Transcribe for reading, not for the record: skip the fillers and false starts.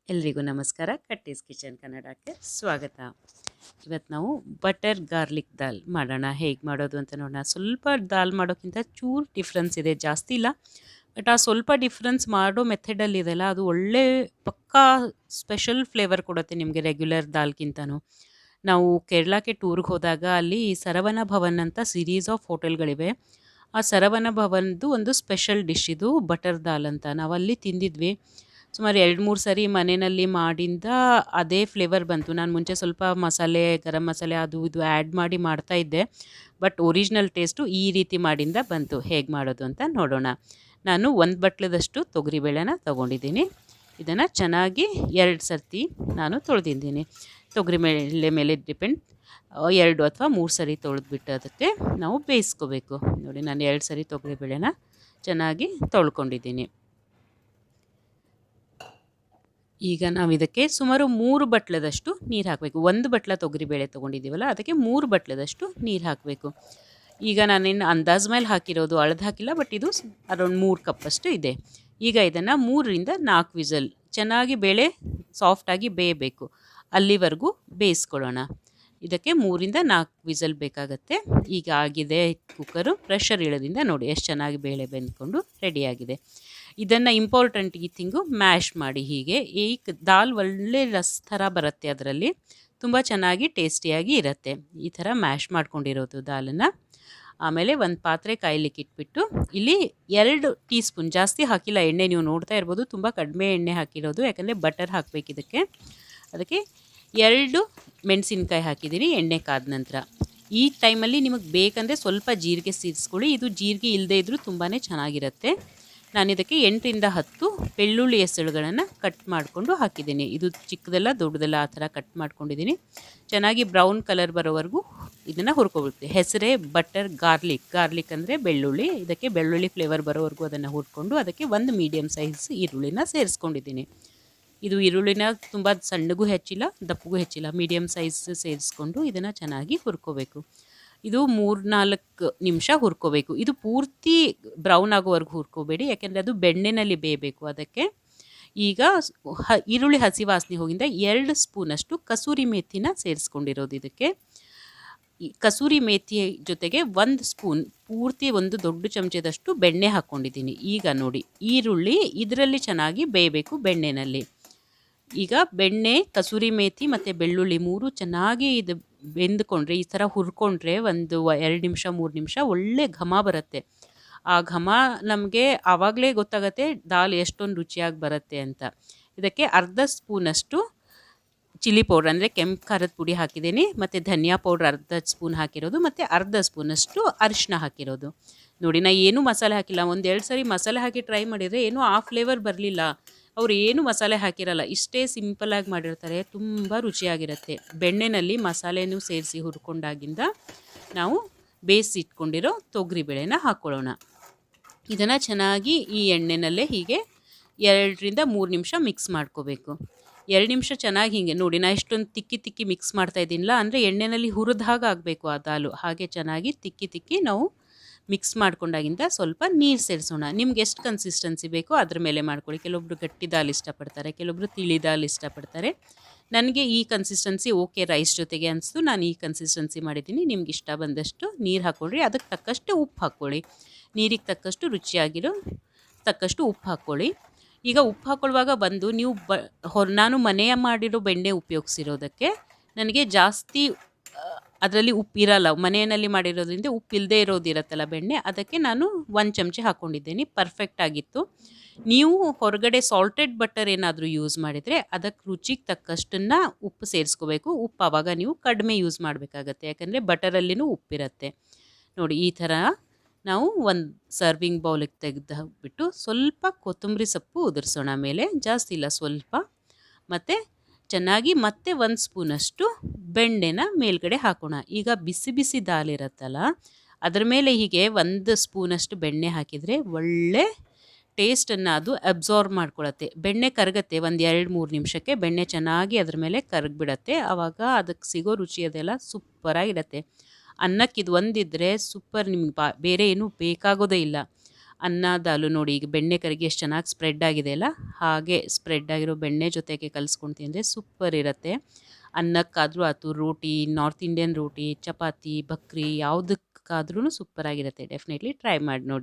ಎಲ್ರಿಗೂ ನಮಸ್ಕಾರ. ಕಟ್ಟೀಸ್ ಕಿಚನ್ ಕನ್ನಡಕ್ಕೆ ಸ್ವಾಗತ. ಇವತ್ತು ನಾವು ಬಟರ್ ಗಾರ್ಲಿಕ್ ದಾಲ್ ಮಾಡೋಣ. ಹೇಗೆ ಮಾಡೋದು ಅಂತ ನೋಡೋಣ. ಸ್ವಲ್ಪ ದಾಲ್ ಮಾಡೋಕ್ಕಿಂತ ಚೂರು ಡಿಫ್ರೆನ್ಸ್ ಇದೆ, ಜಾಸ್ತಿ ಇಲ್ಲ. ಬಟ್ ಆ ಸ್ವಲ್ಪ ಡಿಫ್ರೆನ್ಸ್ ಮಾಡೋ ಮೆಥಡಲ್ಲಿ ಇದೆಲ್ಲ ಅದು ಒಳ್ಳೆ ಪಕ್ಕಾ ಸ್ಪೆಷಲ್ ಫ್ಲೇವರ್ ಕೊಡುತ್ತೆ ನಿಮಗೆ ರೆಗ್ಯುಲರ್ ದಾಲ್ಗಿಂತನೂ. ನಾವು ಕೇರಳಕ್ಕೆ ಟೂರ್ಗೆ ಹೋದಾಗ ಅಲ್ಲಿ ಸರವಣ ಭವನ್ ಅಂತ ಸೀರೀಸ್ ಆಫ್ ಹೋಟೆಲ್ಗಳಿವೆ. ಆ ಸರವಣ ಭವನ್ದು ಒಂದು ಸ್ಪೆಷಲ್ ಡಿಶ್ ಇದು ಬಟರ್ ದಾಲ್ ಅಂತ. ನಾವು ಅಲ್ಲಿ ತಿಂದಿದ್ವಿ. ಸುಮಾರು 2-3 ಸರಿ ಮನೆಯಲ್ಲಿ ಮಾಡಿಂದ ಅದೇ ಫ್ಲೇವರ್ ಬಂತು. ನಾನು ಮುಂಚೆ ಸ್ವಲ್ಪ ಮಸಾಲೆ, ಗರಂ ಮಸಾಲೆ ಅದು ಇದು ಆ್ಯಡ್ ಮಾಡಿ ಮಾಡ್ತಾಯಿದ್ದೆ. ಬಟ್ ಒರಿಜಿನಲ್ ಟೇಸ್ಟು ಈ ರೀತಿ ಮಾಡಿಂದ ಬಂತು. ಹೇಗೆ ಮಾಡೋದು ಅಂತ ನೋಡೋಣ. ನಾನು 1 ಬಟ್ಲದಷ್ಟು ತೊಗರಿಬೇಳೆನ ತೊಗೊಂಡಿದ್ದೀನಿ. ಇದನ್ನು ಚೆನ್ನಾಗಿ 2 ಸರ್ತಿ ನಾನು ತೊಳೆದಿದ್ದೀನಿ. ತೊಗರಿಬೇಳೆ ಮೇಲೆ ಡಿಪೆಂಡ್. 2 ಅಥವಾ 3 ಸರಿ ತೊಳೆದ್ಬಿಟ್ಟು ಅದಕ್ಕೆ ನಾವು ಬೇಯಿಸ್ಕೋಬೇಕು. ನೋಡಿ, ನಾನು 2 ಸರಿ ತೊಗರಿಬೇಳೆನ ಚೆನ್ನಾಗಿ ತೊಳ್ಕೊಂಡಿದ್ದೀನಿ. ಈಗ ನಾವು ಇದಕ್ಕೆ ಸುಮಾರು 3 ಬಟ್ಲದಷ್ಟು ನೀರು ಹಾಕಬೇಕು. 1 ಬಟ್ಲ ತೊಗರಿಬೇಳೆ ತೊಗೊಂಡಿದ್ದೀವಲ್ಲ, ಅದಕ್ಕೆ 3 ಬಟ್ಲದಷ್ಟು ನೀರು ಹಾಕಬೇಕು. ಈಗ ನಾನೇನು ಅಂದಾಜು ಮೇಲೆ ಹಾಕಿರೋದು, ಅಳದು ಹಾಕಿಲ್ಲ. ಬಟ್ ಇದು ಅರೌಂಡ್ 3 ಕಪ್ಪಷ್ಟು ಇದೆ. ಈಗ ಇದನ್ನು 3ರಿಂದ 4 ವಿಸಲ್ ಚೆನ್ನಾಗಿ ಬೇಳೆ ಸಾಫ್ಟಾಗಿ ಬೇಯಬೇಕು, ಅಲ್ಲಿವರೆಗೂ ಬೇಯಿಸ್ಕೊಳ್ಳೋಣ. ಇದಕ್ಕೆ 3ರಿಂದ 4 ವಿಸಲ್ ಬೇಕಾಗತ್ತೆ. ಈಗ ಆಗಿದೆ ಕುಕ್ಕರು. ಪ್ರೆಷರ್ ಇಳೋದ್ರಿಂದ ನೋಡಿ ಎಷ್ಟು ಚೆನ್ನಾಗಿ ಬೇಳೆ ಬೆಂದ್ಕೊಂಡು ರೆಡಿಯಾಗಿದೆ. ಇದನ್ನು ಇಂಪಾರ್ಟೆಂಟ್ ಈ ಥಿಂಗು, ಮ್ಯಾಶ್ ಮಾಡಿ. ಹೀಗೆ ಈ ದಾಲ್ ಒಳ್ಳೆ ರಸ ಥರ ಬರುತ್ತೆ, ಅದರಲ್ಲಿ ತುಂಬ ಚೆನ್ನಾಗಿ ಟೇಸ್ಟಿಯಾಗಿ ಇರುತ್ತೆ. ಈ ಥರ ಮ್ಯಾಶ್ ಮಾಡ್ಕೊಂಡಿರೋದು ದಾಲನ್ನು. ಆಮೇಲೆ ಒಂದು ಪಾತ್ರೆ ಕಾಯ್ಲಿಕ್ಕೆ ಇಟ್ಬಿಟ್ಟು ಇಲ್ಲಿ 2 ಟೀ ಸ್ಪೂನ್, ಜಾಸ್ತಿ ಹಾಕಿಲ್ಲ ಎಣ್ಣೆ, ನೀವು ನೋಡ್ತಾ ಇರ್ಬೋದು ತುಂಬ ಕಡಿಮೆ ಎಣ್ಣೆ ಹಾಕಿರೋದು, ಯಾಕಂದರೆ ಬಟರ್ ಹಾಕಬೇಕು ಇದಕ್ಕೆ. ಅದಕ್ಕೆ 2 ಮೆಣಸಿನ್ಕಾಯಿ ಹಾಕಿದ್ದೀನಿ ಎಣ್ಣೆ ಕಾದ ನಂತರ. ಈ ಟೈಮಲ್ಲಿ ನಿಮಗೆ ಬೇಕಂದರೆ ಸ್ವಲ್ಪ ಜೀರಿಗೆ ಸೇರಿಸ್ಕೊಳ್ಳಿ. ಇದು ಜೀರಿಗೆ ಇಲ್ಲದೇ ಇದ್ದರೂ ತುಂಬಾ ಚೆನ್ನಾಗಿರುತ್ತೆ. ನಾನು ಇದಕ್ಕೆ 8ರಿಂದ 10 ಬೆಳ್ಳುಳ್ಳಿ ಹೆಸರುಗಳನ್ನು ಕಟ್ ಮಾಡಿಕೊಂಡು ಹಾಕಿದ್ದೀನಿ. ಇದು ಚಿಕ್ಕದೆಲ್ಲ ದೊಡ್ಡದೆಲ್ಲ ಆ ಥರ ಕಟ್ ಮಾಡ್ಕೊಂಡಿದ್ದೀನಿ. ಚೆನ್ನಾಗಿ ಬ್ರೌನ್ ಕಲರ್ ಬರೋವರೆಗೂ ಇದನ್ನು ಹುರ್ಕೊಬಿಡ್ತೀವಿ. ಹೆಸರೇ ಬಟರ್ ಗಾರ್ಲಿಕ್ ಅಂದರೆ ಬೆಳ್ಳುಳ್ಳಿ. ಇದಕ್ಕೆ ಬೆಳ್ಳುಳ್ಳಿ ಫ್ಲೇವರ್ ಬರೋವರೆಗೂ ಅದನ್ನು ಹುರ್ಕೊಂಡು ಅದಕ್ಕೆ 1 ಮೀಡಿಯಮ್ ಸೈಜ್ ಈರುಳ್ಳಿನ ಸೇರಿಸ್ಕೊಂಡಿದ್ದೀನಿ. ಇದು ಈರುಳ್ಳಿನ ತುಂಬ ಸಣ್ಣಗೂ ಹೆಚ್ಚಿಲ್ಲ, ದಪ್ಪಗೂ ಹೆಚ್ಚಿಲ್ಲ, ಮೀಡಿಯಮ್ ಸೈಜ್ ಸೇರಿಸ್ಕೊಂಡು ಇದನ್ನು ಚೆನ್ನಾಗಿ ಹುರ್ಕೋಬೇಕು. ಇದು 3-4 ನಿಮಿಷ ಹುರ್ಕೋಬೇಕು. ಇದು ಪೂರ್ತಿ ಬ್ರೌನ್ ಆಗೋವರೆಗೂ ಹುರ್ಕೋಬೇಡಿ, ಯಾಕೆಂದರೆ ಅದು ಬೆಣ್ಣೆನಲ್ಲಿ ಬೇಯಬೇಕು. ಅದಕ್ಕೆ ಈಗ ಈರುಳ್ಳಿ ಹಸಿ ವಾಸನೆ ಹೋಗಿಂದ 2 ಸ್ಪೂನಷ್ಟು ಕಸೂರಿ ಮೇಥಿನ ಸೇರಿಸ್ಕೊಂಡಿರೋದು. ಇದಕ್ಕೆ ಈ ಕಸೂರಿ ಮೇಥಿ ಜೊತೆಗೆ 1 ಸ್ಪೂನ್ ಪೂರ್ತಿ, ಒಂದು ದೊಡ್ಡ ಚಮಚದಷ್ಟು ಬೆಣ್ಣೆ ಹಾಕ್ಕೊಂಡಿದ್ದೀನಿ. ಈಗ ನೋಡಿ, ಈರುಳ್ಳಿ ಇದರಲ್ಲಿ ಚೆನ್ನಾಗಿ ಬೇಯಬೇಕು ಬೆಣ್ಣೆನಲ್ಲಿ. ಈಗ ಬೆಣ್ಣೆ, ಕಸೂರಿ ಮೇಥಿ ಮತ್ತು ಬೆಳ್ಳುಳ್ಳಿ 3 ಚೆನ್ನಾಗಿ ಇದು ಬೆಂದುಕೊಂಡ್ರೆ, ಈ ಥರ ಹುರ್ಕೊಂಡ್ರೆ ಒಂದು 2 ನಿಮಿಷ 3 ನಿಮಿಷ ಒಳ್ಳೆ ಘಮ ಬರುತ್ತೆ. ಆ ಘಮ ನಮಗೆ ಆವಾಗಲೇ ಗೊತ್ತಾಗುತ್ತೆ ದಾಲ್ ಎಷ್ಟೊಂದು ರುಚಿಯಾಗಿ ಬರುತ್ತೆ ಅಂತ. ಇದಕ್ಕೆ ಅರ್ಧ ಸ್ಪೂನಷ್ಟು ಚಿಲ್ಲಿ ಪೌಡ್ರ್ ಅಂದರೆ ಕೆಂಪು ಖಾರದ ಪುಡಿ ಹಾಕಿದ್ದೀನಿ, ಮತ್ತು ಧನಿಯಾ ಪೌಡ್ರ್ ಅರ್ಧ ಸ್ಪೂನ್ ಹಾಕಿರೋದು, ಮತ್ತು ಅರ್ಧ ಸ್ಪೂನಷ್ಟು ಅರಿಶಿನ ಹಾಕಿರೋದು. ನೋಡಿ, ನಾನು ಏನೂ ಮಸಾಲೆ ಹಾಕಿಲ್ಲ. 1-2 ಸರಿ ಮಸಾಲೆ ಹಾಕಿ ಟ್ರೈ ಮಾಡಿದರೆ ಏನೂ ಆ ಫ್ಲೇವರ್ ಬರಲಿಲ್ಲ. ಅವ್ರು ಏನು ಮಸಾಲೆ ಹಾಕಿರಲ್ಲ, ಇಷ್ಟೇ ಸಿಂಪಲಾಗಿ ಮಾಡಿರ್ತಾರೆ, ತುಂಬ ರುಚಿಯಾಗಿರುತ್ತೆ. ಬೆಣ್ಣೆನಲ್ಲಿ ಮಸಾಲೆನೂ ಸೇರಿಸಿ ಹುರ್ಕೊಂಡಾಗಿಂದ ನಾವು ಬೇಯಿಸಿಟ್ಕೊಂಡಿರೋ ತೊಗರಿಬೇಳೆನ ಹಾಕ್ಕೊಳ್ಳೋಣ. ಇದನ್ನು ಚೆನ್ನಾಗಿ ಈ ಎಣ್ಣೆನಲ್ಲೇ ಹೀಗೆ 2ರಿಂದ 3 ನಿಮಿಷ ಮಿಕ್ಸ್ ಮಾಡ್ಕೋಬೇಕು. 2 ನಿಮಿಷ ಚೆನ್ನಾಗಿ ಹೀಗೆ ನೋಡಿ, ನಾನು ಇಷ್ಟೊಂದು ತಿಕ್ಕಿ ಮಿಕ್ಸ್ ಮಾಡ್ತಾಯಿದ್ದೀನಿಲ್ಲ, ಅಂದರೆ ಎಣ್ಣೆಯಲ್ಲಿ ಹುರಿದ ಹಾಗೆ ಆಗಬೇಕು ಆ ದಾಲು. ಹಾಗೆ ಚೆನ್ನಾಗಿ ತಿಕ್ಕಿ ನಾವು ಮಿಕ್ಸ್ ಮಾಡ್ಕೊಂಡಾಗಿಂದ ಸ್ವಲ್ಪ ನೀರು ಸೇರಿಸೋಣ. ನಿಮ್ಗೆ ಎಷ್ಟು ಕನ್ಸಿಸ್ಟೆನ್ಸಿ ಬೇಕೋ ಅದ್ರ ಮೇಲೆ ಮಾಡ್ಕೊಳ್ಳಿ. ಕೆಲವೊಬ್ರು ಗಟ್ಟಿ ದಾಲ್ ಇಷ್ಟಪಡ್ತಾರೆ, ಕೆಲವೊಬ್ರು ತಿಳಿ ದಾಲ್ ಇಷ್ಟಪಡ್ತಾರೆ. ನನಗೆ ಈ ಕನ್ಸಿಸ್ಟೆನ್ಸಿ ಓಕೆ ರೈಸ್ ಜೊತೆಗೆ ಅನಿಸ್ತು, ನಾನು ಈ ಕನ್ಸಿಸ್ಟೆನ್ಸಿ ಮಾಡಿದ್ದೀನಿ. ನಿಮ್ಗೆ ಇಷ್ಟ ಬಂದಷ್ಟು ನೀರು ಹಾಕ್ಕೊಳ್ರಿ, ಅದಕ್ಕೆ ತಕ್ಕಷ್ಟು ಉಪ್ಪು ಹಾಕ್ಕೊಳ್ಳಿ. ನೀರಿಗೆ ತಕ್ಕಷ್ಟು ರುಚಿಯಾಗಿರೋ ತಕ್ಕಷ್ಟು ಉಪ್ಪು ಹಾಕ್ಕೊಳ್ಳಿ. ಈಗ ಉಪ್ಪು ಹಾಕ್ಕೊಳ್ಳುವಾಗ ಬಂದು ನೀವು ನಾನು ಮನೆಯ ಮಾಡಿರೋ ಬೆಣ್ಣೆ ಉಪಯೋಗಿಸಿರೋದಕ್ಕೆ ನನಗೆ ಜಾಸ್ತಿ ಅದರಲ್ಲಿ ಉಪ್ಪಿರಲ್ಲ. ಮನೆಯಲ್ಲಿ ಮಾಡಿರೋದ್ರಿಂದ ಉಪ್ಪಿಲ್ಲದೆ ಇರೋದಿರತ್ತಲ್ಲ ಬೆಣ್ಣೆ, ಅದಕ್ಕೆ ನಾನು 1 ಚಮಚ ಹಾಕ್ಕೊಂಡಿದ್ದೀನಿ. ಪರ್ಫೆಕ್ಟ್ ಆಗಿತ್ತು. ನೀವು ಹೊರಗಡೆ ಸಾಲ್ಟೆಡ್ ಬಟರ್ ಏನಾದರೂ ಯೂಸ್ ಮಾಡಿದರೆ ಅದಕ್ಕೆ ರುಚಿಗೆ ತಕ್ಕಷ್ಟನ್ನು ಉಪ್ಪು ಸೇರಿಸ್ಕೋಬೇಕು. ಉಪ್ಪು ಆವಾಗ ನೀವು ಕಡಿಮೆ ಯೂಸ್ ಮಾಡಬೇಕಾಗತ್ತೆ, ಯಾಕಂದರೆ ಬಟರಲ್ಲಿನೂ ಉಪ್ಪಿರುತ್ತೆ. ನೋಡಿ, ಈ ಥರ ನಾವು ಒಂದು ಸರ್ವಿಂಗ್ ಬೌಲಿಗೆ ತೆಗೆದುಬಿಟ್ಟು ಸ್ವಲ್ಪ ಕೊತ್ತಂಬರಿ ಸೊಪ್ಪು ಉದುರಿಸೋಣ ಮೇಲೆ, ಜಾಸ್ತಿ ಇಲ್ಲ ಸ್ವಲ್ಪ. ಮತ್ತು ಚೆನ್ನಾಗಿ ಮತ್ತೆ 1 ಸ್ಪೂನಷ್ಟು ಬೆಣ್ಣೆನ ಮೇಲ್ಗಡೆ ಹಾಕೋಣ. ಈಗ ಬಿಸಿ ದಾಲ್ ಇರುತ್ತಲ್ಲ, ಅದ್ರ ಮೇಲೆ ಹೀಗೆ 1 ಸ್ಪೂನಷ್ಟು ಬೆಣ್ಣೆ ಹಾಕಿದರೆ ಒಳ್ಳೆ ಟೇಸ್ಟನ್ನು ಅದು ಅಬ್ಸಾರ್ವ್ ಮಾಡ್ಕೊಳತ್ತೆ. ಬೆಣ್ಣೆ ಕರಗತ್ತೆ, ಒಂದು 2-3 ನಿಮಿಷಕ್ಕೆ ಬೆಣ್ಣೆ ಚೆನ್ನಾಗಿ ಅದ್ರ ಮೇಲೆ ಕರಗಿಬಿಡತ್ತೆ. ಆವಾಗ ಅದಕ್ಕೆ ಸಿಗೋ ರುಚಿ ಅದೆಲ್ಲ ಸೂಪರಾಗಿರುತ್ತೆ. ಅನ್ನಕ್ಕೆ ಇದು ಒಂದಿದ್ದರೆ ಸೂಪರ್, ನಿಮ್ಗೆ ಬೇರೆ ಏನೂ ಬೇಕಾಗೋದೇ ಇಲ್ಲ. ಅನ್ನ ದಾಲು ನೋಡಿ ಈಗ ಬೆಣ್ಣೆ ಕರಗಿ ಎಷ್ಟು ಚೆನ್ನಾಗಿ ಸ್ಪ್ರೆಡ್ ಆಗಿದೆ ಅಲ್ಲ, ಹಾಗೆ ಸ್ಪ್ರೆಡ್ ಆಗಿರೋ ಬೆಣ್ಣೆ ಜೊತೆಗೆ ಕಲಿಸ್ಕೊಂಡು ತಿಂದರೆ ಸೂಪರ್ ಇರುತ್ತೆ. ಅನ್ನಕ್ಕಾದರೂ ಆಯ್ತು, ರೋಟಿ, ನಾರ್ತ್ ಇಂಡಿಯನ್ ರೋಟಿ, ಚಪಾತಿ, ಬಕ್ರಿ ಯಾವುದಕ್ಕಾದ್ರೂ ಸೂಪರಾಗಿರುತ್ತೆ. ಡೆಫಿನೆಟ್ಲಿ ಟ್ರೈ ಮಾಡಿ ನೋಡಿ.